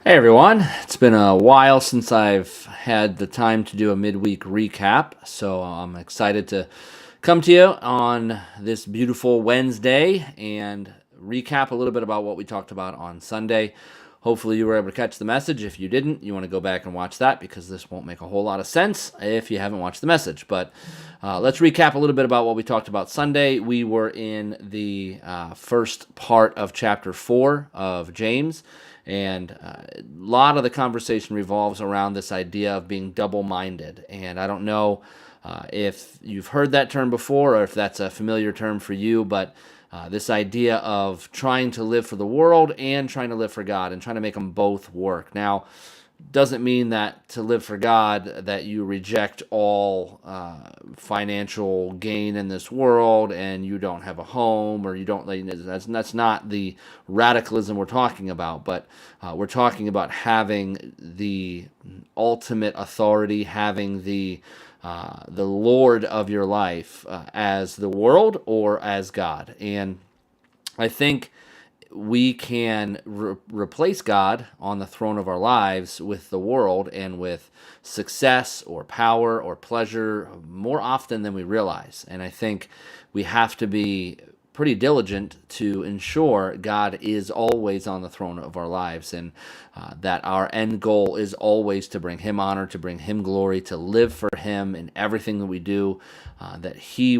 Hey everyone, it's been a while since I've had the time to do a midweek recap, so I'm excited to come to you on this beautiful Wednesday and recap a little bit about what we talked about on Sunday. Hopefully you were able to catch the message. If you didn't, you want to go back and watch that because this won't make a whole lot of sense if you haven't watched the message. But let's recap a little bit about what we talked about Sunday. We were in the first part of chapter 4 of James. And a lot of the conversation revolves around this idea of being double-minded. And I don't know if you've heard that term before or if that's a familiar term for you, but this idea of trying to live for the world and trying to live for God and trying to make them both work. Now, doesn't mean that to live for God that you reject all financial gain in this world and you don't have a home or you don't. That's not the radicalism we're talking about, but we're talking about having the ultimate authority, having the Lord of your life as the world or as God. And I think we can replace God on the throne of our lives with the world and with success or power or pleasure more often than we realize. And I think we have to be pretty diligent to ensure God is always on the throne of our lives and that our end goal is always to bring Him honor, to bring Him glory, to live for Him in everything that we do, that He,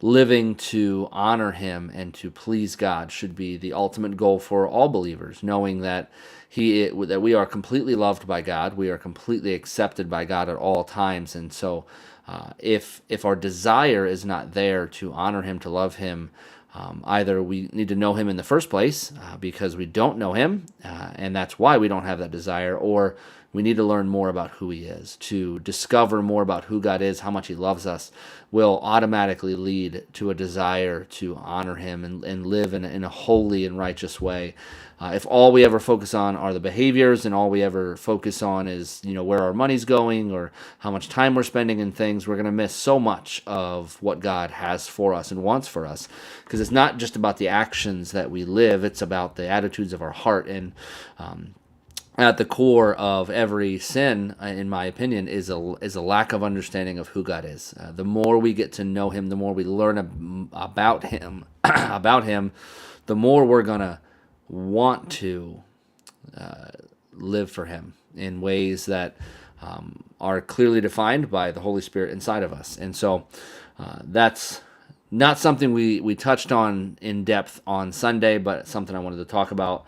living to honor Him and to please God should be the ultimate goal for all believers, knowing that that we are completely loved by God, we are completely accepted by God at all times, and so if our desire is not there to honor Him, to love Him, either we need to know Him in the first place because we don't know Him, and that's why we don't have that desire, or we need to learn more about who He is. To discover more about who God is, how much He loves us, will automatically lead to a desire to honor Him and live in a holy and righteous way. If all we ever focus on are the behaviors and all we ever focus on is where our money's going or how much time we're spending in things, we're going to miss so much of what God has for us and wants for us. Because it's not just about the actions that we live, it's about the attitudes of our heart. And at the core of every sin, in my opinion, is a lack of understanding of who God is. The more we get to know Him, the more we learn about Him, the more we're gonna want to live for Him in ways that are clearly defined by the Holy Spirit inside of us. And so that's not something we touched on in depth on Sunday, but something I wanted to talk about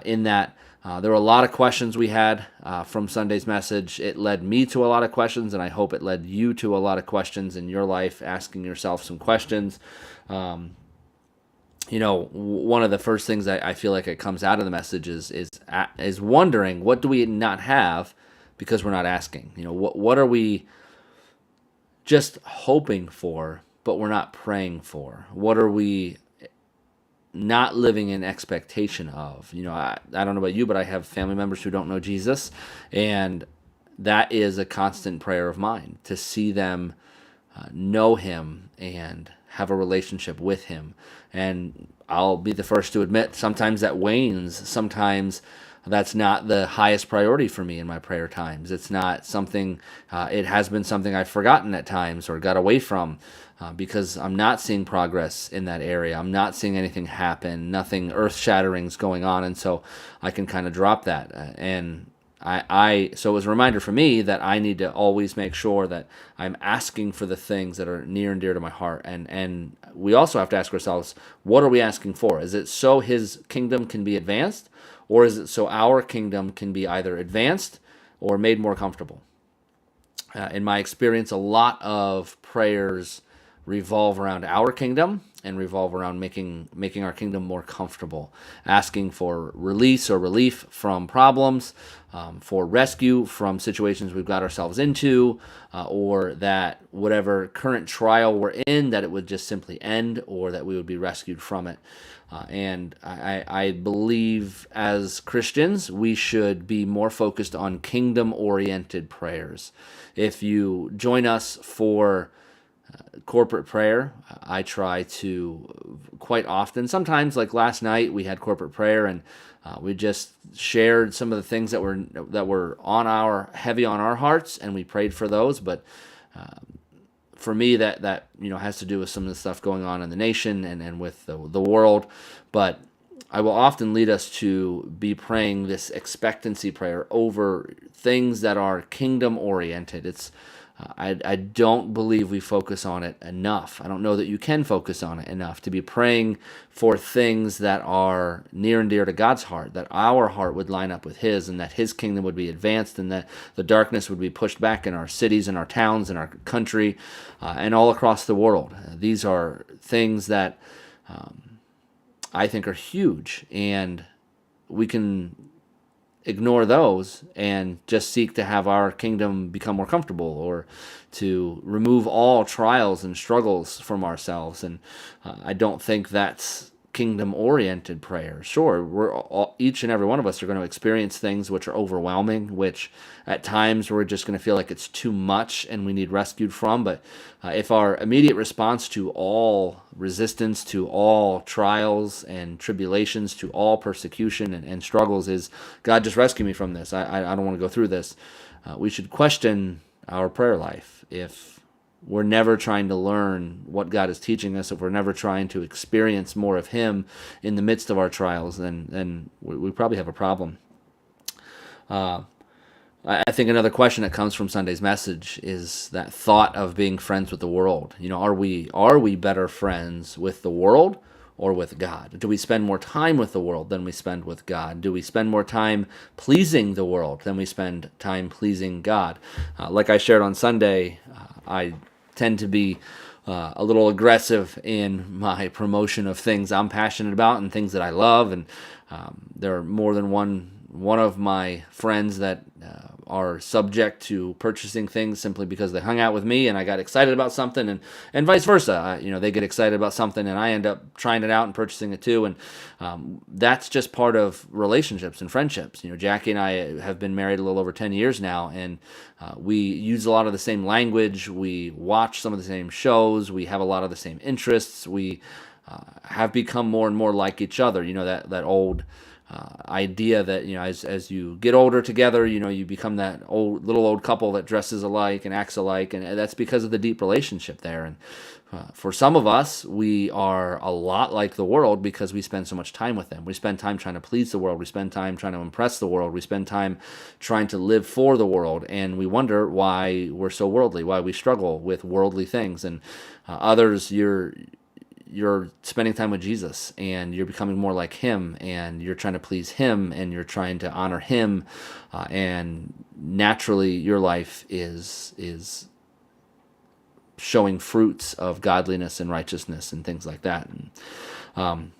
in that. There were a lot of questions we had from Sunday's message. It led me to a lot of questions, and I hope it led you to a lot of questions in your life, asking yourself some questions. One of the first things I feel like it comes out of the message is wondering, what do we not have because we're not asking? What are we just hoping for, but we're not praying for? What are we not living in expectation of? I don't know about you, but I have family members who don't know Jesus, and that is a constant prayer of mine, to see them know Him and have a relationship with Him. And I'll be the first to admit, sometimes that wanes. Sometimes that's not the highest priority for me in my prayer times. It's not something, it has been something I've forgotten at times or got away from because I'm not seeing progress in that area. I'm not seeing anything happen, nothing earth-shattering's going on, and so I can kind of drop that. And so it was a reminder for me that I need to always make sure that I'm asking for the things that are near and dear to my heart. And we also have to ask ourselves, what are we asking for? Is it so His kingdom can be advanced, or is it so our kingdom can be either advanced or made more comfortable? In my experience, a lot of prayers revolve around our kingdom and revolve around making our kingdom more comfortable, asking for release or relief from problems, for rescue from situations we've got ourselves into, or that whatever current trial we're in, that it would just simply end, or that we would be rescued from it. And I believe as Christians, we should be more focused on kingdom-oriented prayers. If you join us for corporate prayer. I try to quite often. Sometimes, like last night, we had corporate prayer, and we just shared some of the things that were on our heavy on our hearts, and we prayed for those. But for me, that has to do with some of the stuff going on in the nation and with the world. But I will often lead us to be praying this expectancy prayer over things that are kingdom oriented. I don't believe we focus on it enough. I don't know that you can focus on it enough to be praying for things that are near and dear to God's heart, that our heart would line up with His, and that His kingdom would be advanced, and that the darkness would be pushed back in our cities and our towns and our country and all across the world. These are things that I think are huge, and we can ignore those and just seek to have our kingdom become more comfortable, or to remove all trials and struggles from ourselves. And I don't think that's kingdom-oriented prayer. Sure, each and every one of us are going to experience things which are overwhelming, which at times we're just going to feel like it's too much and we need rescued from. But if our immediate response to all resistance, to all trials and tribulations, to all persecution and struggles is, God, just rescue me from this, I don't want to go through this, we should question our prayer life. If we're never trying to learn what God is teaching us, if we're never trying to experience more of Him in the midst of our trials, then we probably have a problem. I think another question that comes from Sunday's message is that thought of being friends with the world. Are we better friends with the world or with God? Do we spend more time with the world than we spend with God? Do we spend more time pleasing the world than we spend time pleasing God? Like I shared on Sunday, I tend to be a little aggressive in my promotion of things I'm passionate about and things that I love. And there are more than one of my friends that are subject to purchasing things simply because they hung out with me and I got excited about something, and vice versa. They get excited about something and I end up trying it out and purchasing it too. And that's just part of relationships and friendships. Jackie and I have been married a little over 10 years now, and we use a lot of the same language. We watch some of the same shows. We have a lot of the same interests. We have become more and more like each other. That old idea that as you get older together, you become that old couple that dresses alike and acts alike, and that's because of the deep relationship there. And for some of us, we are a lot like the world because we spend so much time with them. We spend time trying to please the world. We spend time trying to impress the world. We spend time trying to live for the world, and we wonder why we're so worldly, why we struggle with worldly things. And others, you're spending time with Jesus and you're becoming more like Him, and you're trying to please Him, and you're trying to honor Him, and naturally your life is showing fruits of godliness and righteousness and things like that. And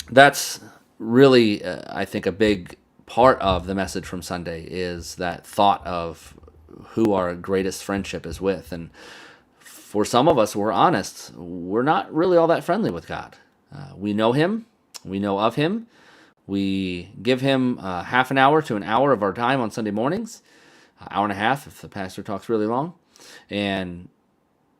that's really I think a big part of the message from Sunday is that thought of who our greatest friendship is with. And for some of us, we're honest, we're not really all that friendly with God. We know Him. We know of Him. We give Him half an hour to an hour of our time on Sunday mornings, an hour and a half if the pastor talks really long. And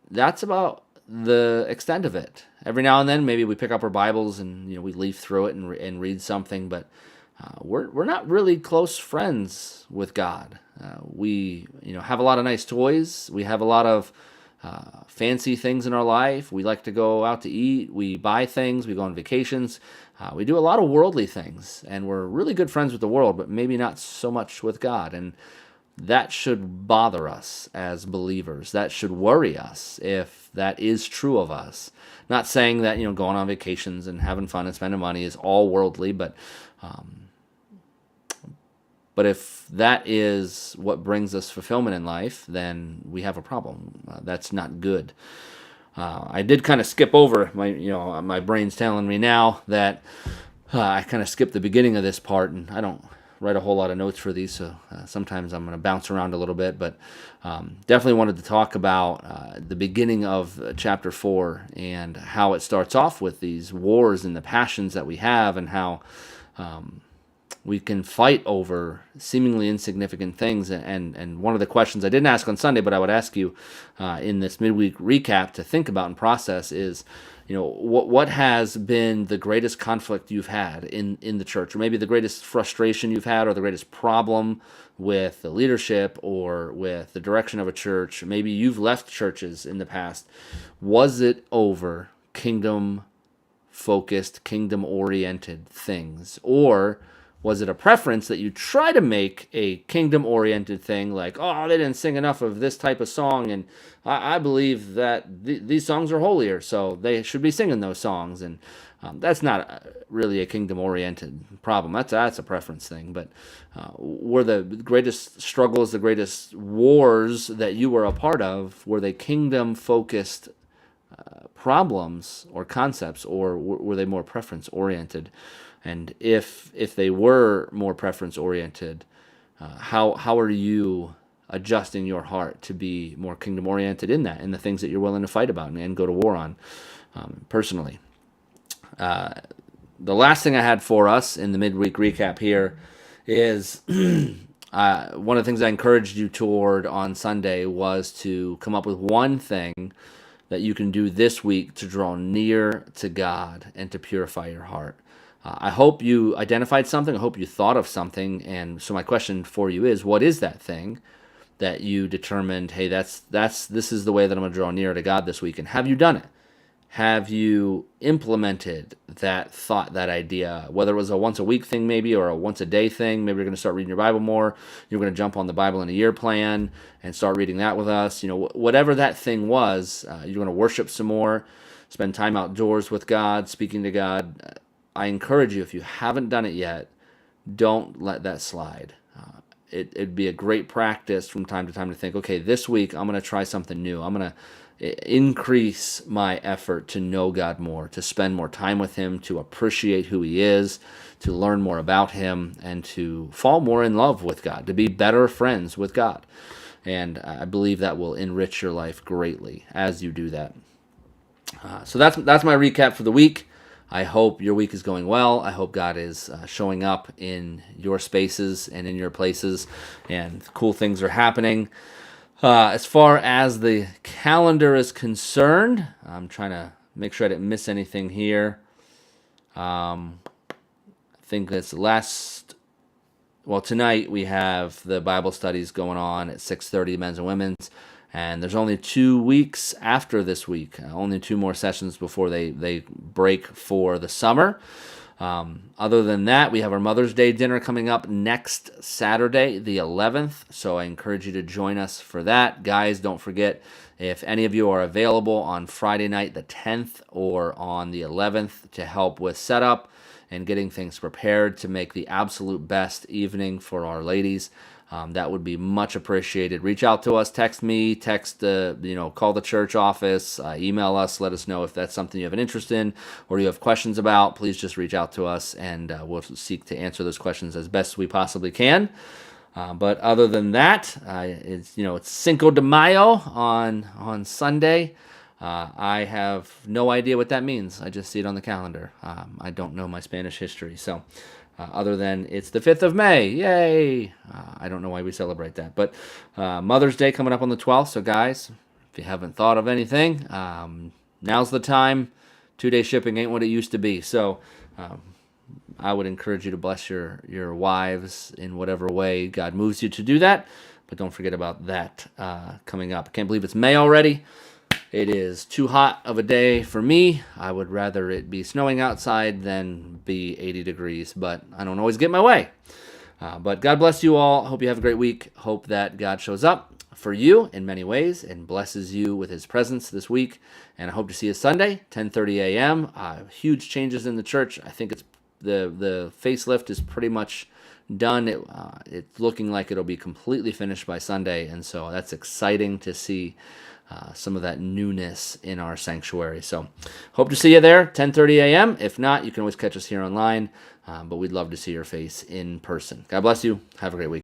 that's about the extent of it. Every now and then, maybe we pick up our Bibles and we leaf through it and read something, but we're not really close friends with God. We have a lot of nice toys. We have a lot of fancy things in our life. We like to go out to eat. We buy things. We go on vacations. We do a lot of worldly things, and we're really good friends with the world, but maybe not so much with God. And that should bother us as believers. That should worry us if that is true of us. Not saying that going on vacations and having fun and spending money is all worldly, but if that is what brings us fulfillment in life, then we have a problem. That's not good. I did kind of skip over my brain's telling me now that I kind of skipped the beginning of this part, and I don't write a whole lot of notes for these, so sometimes I'm going to bounce around a little bit, but definitely wanted to talk about the beginning of chapter 4 and how it starts off with these wars and the passions that we have, and how we can fight over seemingly insignificant things. And one of the questions I didn't ask on Sunday, but I would ask you in this midweek recap to think about and process is, what has been the greatest conflict you've had in the church, or maybe the greatest frustration you've had, or the greatest problem with the leadership or with the direction of a church. Maybe you've left churches in the past. Was it over kingdom-focused, kingdom-oriented things? Or was it a preference that you try to make a kingdom-oriented thing, like, oh, they didn't sing enough of this type of song, and I believe that these songs are holier, so they should be singing those songs. And that's not really a kingdom-oriented problem. That's a preference thing. But were the greatest struggles, the greatest wars that you were a part of, were they kingdom-focused problems or concepts, or were they more preference-oriented? And if they were more preference-oriented, how are you adjusting your heart to be more kingdom-oriented in the things that you're willing to fight about and go to war on personally? The last thing I had for us in the midweek recap here is one of the things I encouraged you toward on Sunday was to come up with one thing that you can do this week to draw near to God and to purify your heart. I hope you identified something. I hope you thought of something. And so my question for you is, what is that thing that you determined, hey, this is the way that I'm going to draw nearer to God this week? And have you done it? Have you implemented that thought, that idea, whether it was a once a week thing maybe, or a once a day thing? Maybe you're going to start reading your Bible more. You're going to jump on the Bible in a year plan and start reading that with us. Whatever that thing was, you're going to worship some more, spend time outdoors with God, speaking to God. I encourage you, if you haven't done it yet, don't let that slide. It'd be a great practice from time to time to think, okay, this week I'm going to try something new. I'm going to increase my effort to know God more, to spend more time with Him, to appreciate who He is, to learn more about Him, and to fall more in love with God, to be better friends with God. And I believe that will enrich your life greatly as you do that. So that's my recap for the week. I hope your week is going well. I hope God is showing up in your spaces and in your places, and cool things are happening. As far as the calendar is concerned, I'm trying to make sure I didn't miss anything here. I think it's tonight we have the Bible studies going on at 6:30, men's and women's. And there's only 2 weeks after this week, only 2 more sessions before they break for the summer. Other than that, we have our Mother's Day dinner coming up next Saturday, the 11th. So I encourage you to join us for that. Guys, don't forget, if any of you are available on Friday night, the 10th, or on the 11th to help with setup and getting things prepared to make the absolute best evening for our ladies, that would be much appreciated. Reach out to us, text me, call the church office, email us, let us know if that's something you have an interest in or you have questions about. Please just reach out to us, and we'll seek to answer those questions as best we possibly can. But other than that, it's Cinco de Mayo on Sunday. I have no idea what that means. I just see it on the calendar. I don't know my Spanish history, so other than it's the 5th of May. Yay! I don't know why we celebrate that. But Mother's Day coming up on the 12th. So guys, if you haven't thought of anything, now's the time. 2-day shipping ain't what it used to be. So I would encourage you to bless your wives in whatever way God moves you to do that. But don't forget about that coming up. I can't believe it's May already. It is too hot of a day for me. I would rather it be snowing outside than be 80 degrees, but I don't always get my way. But God bless you all. Hope you have a great week. Hope that God shows up for you in many ways and blesses you with His presence this week. And I hope to see you Sunday, 10:30 a.m. Huge changes in the church. I think it's the facelift is pretty much done. It's looking like it'll be completely finished by Sunday, and so that's exciting to see some of that newness in our sanctuary. So hope to see you there, 10:30 a.m. If not, you can always catch us here online, but we'd love to see your face in person. God bless you. Have a great week.